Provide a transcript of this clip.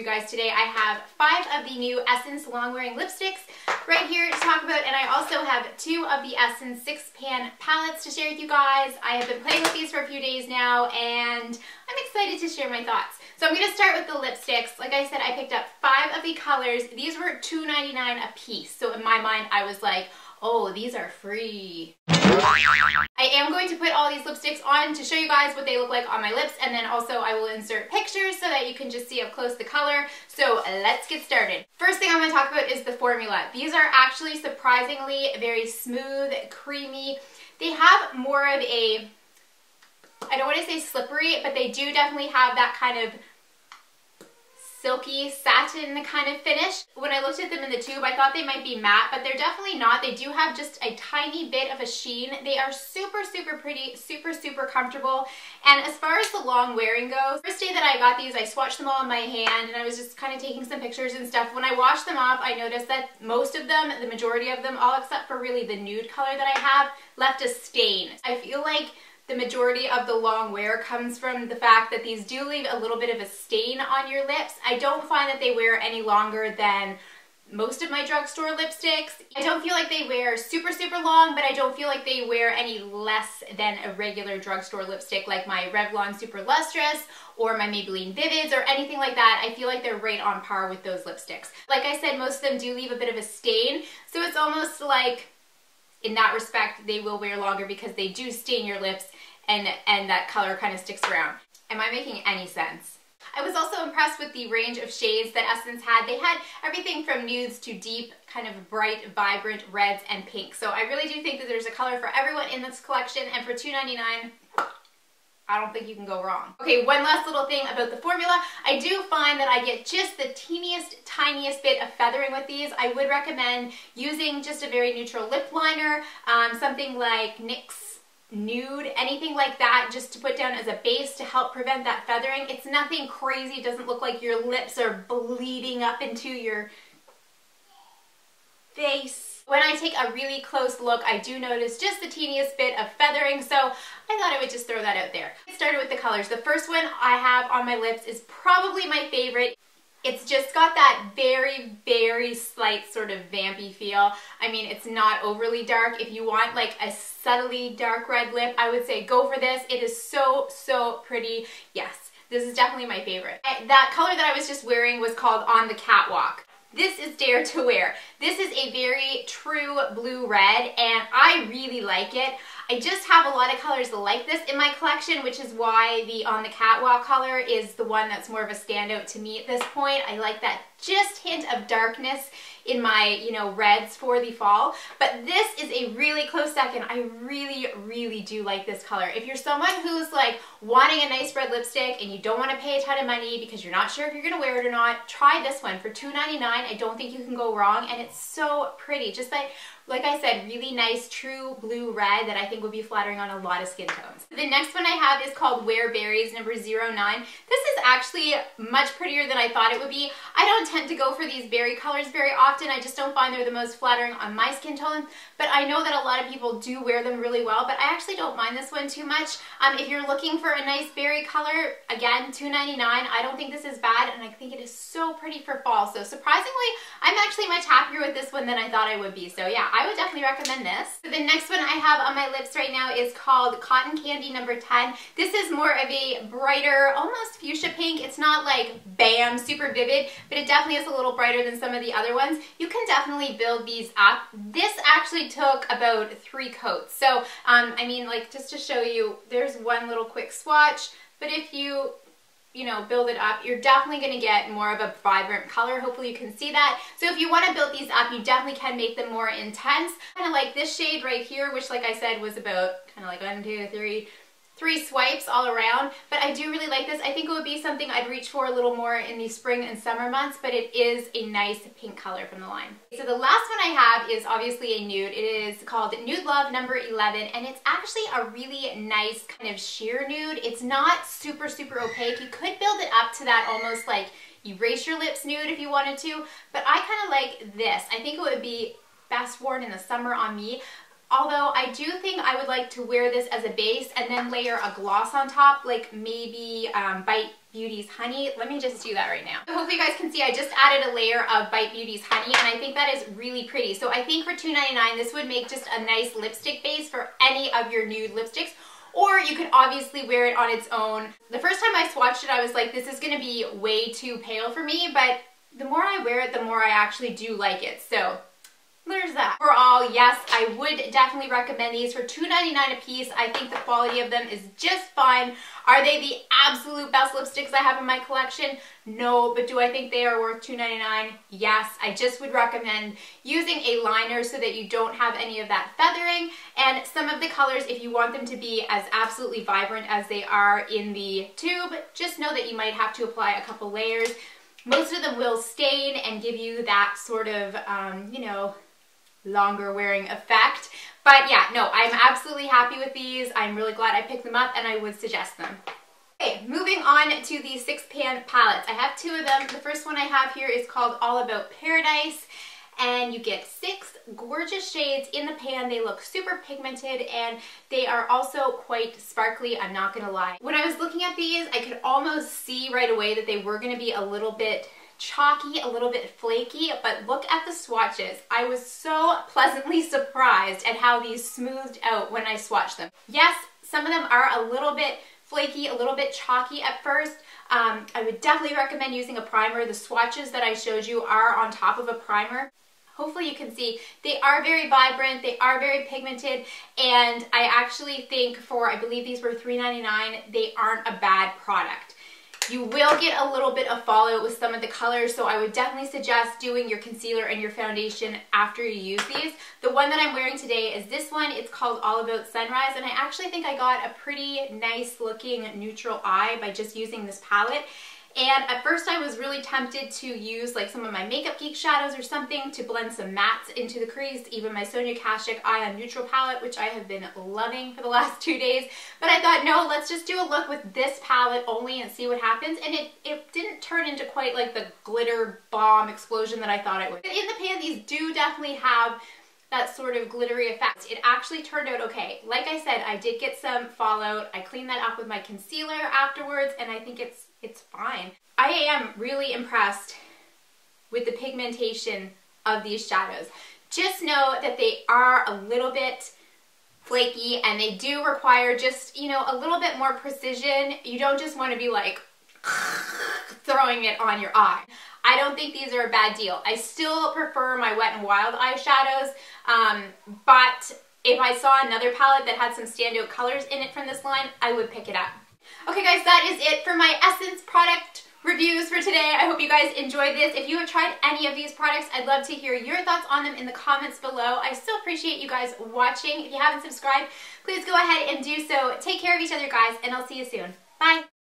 you guys today. I have 5 of the new Essence long wearing lipsticks right here to talk about, and I also have 2 of the Essence 6-pan palettes to share with you guys. I have been playing with these for a few days now and I'm excited to share my thoughts. So I'm going to start with the lipsticks. Like I said, I picked up 5 of the colors. These were $2.99 a piece, so in my mind I was like, oh, these are free. I am going to put all these lipsticks on to show you guys what they look like on my lips, and then also I will insert pictures so that you can just see up close the color. So let's get started. First thing I want to talk about is the formula. These are actually surprisingly very smooth, creamy. They have more of a, I don't want to say slippery, but they do definitely have that kind of silky satin kind of finish. When I looked at them in the tube, I thought they might be matte, but they're definitely not. They do have just a tiny bit of a sheen. They are super, super pretty, super, super comfortable. And as far as the long wearing goes, first day that I got these, I swatched them all in my hand and I was just kind of taking some pictures and stuff. When I washed them off, I noticed that most of them, the majority of them, all except for really the nude color that I have, left a stain. I feel like the majority of the long wear comes from the fact that these do leave a little bit of a stain on your lips. I don't find that they wear any longer than most of my drugstore lipsticks. I don't feel like they wear super, super long, but I don't feel like they wear any less than a regular drugstore lipstick like my Revlon Super Lustrous or my Maybelline Vivids or anything like that. I feel like they're right on par with those lipsticks. Like I said, most of them do leave a bit of a stain, so it's almost like in that respect, they will wear longer because they do stain your lips and that color kind of sticks around. Am I making any sense? I was also impressed with the range of shades that Essence had. They had everything from nudes to deep, kind of bright, vibrant reds and pinks. So I really do think that there's a color for everyone in this collection, and for $2.99, I don't think you can go wrong. Okay, one last little thing about the formula. I do find that I get just the teeniest, tiniest bit of feathering with these. I would recommend using just a very neutral lip liner, something like NYX Nude, anything like that, just to put down as a base to help prevent that feathering. It's nothing crazy. It doesn't look like your lips are bleeding up into your face. When I take a really close look, I do notice just the teeniest bit of feathering, so I thought I would just throw that out there. Get started with the colors. The first one I have on my lips is probably my favorite. It's just got that very, very slight sort of vampy feel. I mean, it's not overly dark. If you want like a subtly dark red lip, I would say go for this. It is so, so pretty. Yes, this is definitely my favorite. That color that I was just wearing was called On the Catwalk. This is Dare to Wear. This is a very true blue red and I really like it. I just have a lot of colors like this in my collection, which is why the On the Catwalk color is the one that's more of a standout to me at this point. I like that just hint of darkness in my, you know, reds for the fall. But this is a really close second. I really, really do like this color. If you're someone who's like wanting a nice red lipstick and you don't want to pay a ton of money because you're not sure if you're going to wear it or not, try this one. For $2.99, I don't think you can go wrong, and it's so pretty. Just like I said, really nice true blue red that I think would be flattering on a lot of skin tones. The next one I have is called Wear Berries number 09. This is actually much prettier than I thought it would be. I don't tend to go for these berry colors very often. I just don't find they're the most flattering on my skin tone, but I know that a lot of people do wear them really well, but I actually don't mind this one too much. If you're looking for a nice berry color, again, $2.99, I don't think this is bad, and I think it is so pretty for fall. So surprisingly, I'm actually much happier with this one than I thought I would be. So yeah, I would definitely recommend this. So the next one I have on my lips right now is called Cotton Candy number 10. This is more of a brighter, almost fuchsia pink. It's not like bam, super vivid, but it definitely is a little brighter than some of the other ones. You can definitely build these up. This actually took about 3 coats. So, I mean, like, just to show you, there's one little quick swatch, but if you know, build it up, you're definitely going to get more of a vibrant color. Hopefully you can see that. So if you want to build these up, you definitely can make them more intense. Kind of like this shade right here, which like I said was about kind of like 1, 2, 3 swipes all around, but I do really like this. I think it would be something I'd reach for a little more in the spring and summer months, but it is a nice pink color from the line. So the last one I have is obviously a nude. It is called Nude Love number 11, and it's actually a really nice kind of sheer nude. It's not super, super opaque. You could build it up to that almost like erase your lips nude if you wanted to, but I kind of like this. I think it would be best worn in the summer on me. Although I do think I would like to wear this as a base and then layer a gloss on top, like maybe Bite Beauty's Honey. Let me just do that right now. So hopefully you guys can see I just added a layer of Bite Beauty's Honey, and I think that is really pretty. So I think for $2.99 this would make just a nice lipstick base for any of your nude lipsticks, or you could obviously wear it on its own. The first time I swatched it, I was like, this is gonna be way too pale for me, but the more I wear it, the more I actually do like it. So there's that. Overall, yes, I would definitely recommend these for $2.99 a piece. I think the quality of them is just fine. Are they the absolute best lipsticks I have in my collection? No, but do I think they are worth $2.99? Yes. I just would recommend using a liner so that you don't have any of that feathering. And some of the colors, if you want them to be as absolutely vibrant as they are in the tube, just know that you might have to apply a couple layers. Most of them will stain and give you that sort of, you know, longer wearing effect. But yeah, no, I'm absolutely happy with these. I'm really glad I picked them up and I would suggest them. Okay, moving on to the 6-pan palettes. I have 2 of them. The first one I have here is called All About Paradise, and you get 6 gorgeous shades in the pan. They look super pigmented and they are also quite sparkly, I'm not gonna lie. When I was looking at these, I could almost see right away that they were gonna be a little bit chalky, a little bit flaky, but look at the swatches. I was so pleasantly surprised at how these smoothed out when I swatched them. Yes, some of them are a little bit flaky, a little bit chalky at first. I would definitely recommend using a primer. The swatches that I showed you are on top of a primer. Hopefully you can see they are very vibrant, they are very pigmented, and I actually think for, I believe these were $3.99, they aren't a bad product. You will get a little bit of fallout with some of the colors, so I would definitely suggest doing your concealer and your foundation after you use these. The one that I'm wearing today is this one. It's called All About Sunrise, and I actually think I got a pretty nice looking neutral eye by just using this palette. And at first I was really tempted to use like some of my Makeup Geek shadows or something to blend some mattes into the crease, even my Sonia Kashuk Eye on Neutral palette, which I have been loving for the last 2 days. But I thought, no, let's just do a look with this palette only and see what happens. And it didn't turn into quite like the glitter bomb explosion that I thought it would. But in the pan, these do definitely have that sort of glittery effect. It actually turned out okay. Like I said, I did get some fallout. I cleaned that up with my concealer afterwards, and I think it's fine. I am really impressed with the pigmentation of these shadows. Just know that they are a little bit flaky and they do require just, you know, a little bit more precision. You don't just want to be like throwing it on your eye. I don't think these are a bad deal. I still prefer my Wet n Wild eyeshadows, but if I saw another palette that had some standout colors in it from this line, I would pick it up. Okay guys, that is it for my Essence product reviews for today. I hope you guys enjoyed this. If you have tried any of these products, I'd love to hear your thoughts on them in the comments below. I still appreciate you guys watching. If you haven't subscribed, please go ahead and do so. Take care of each other, guys, and I'll see you soon. Bye!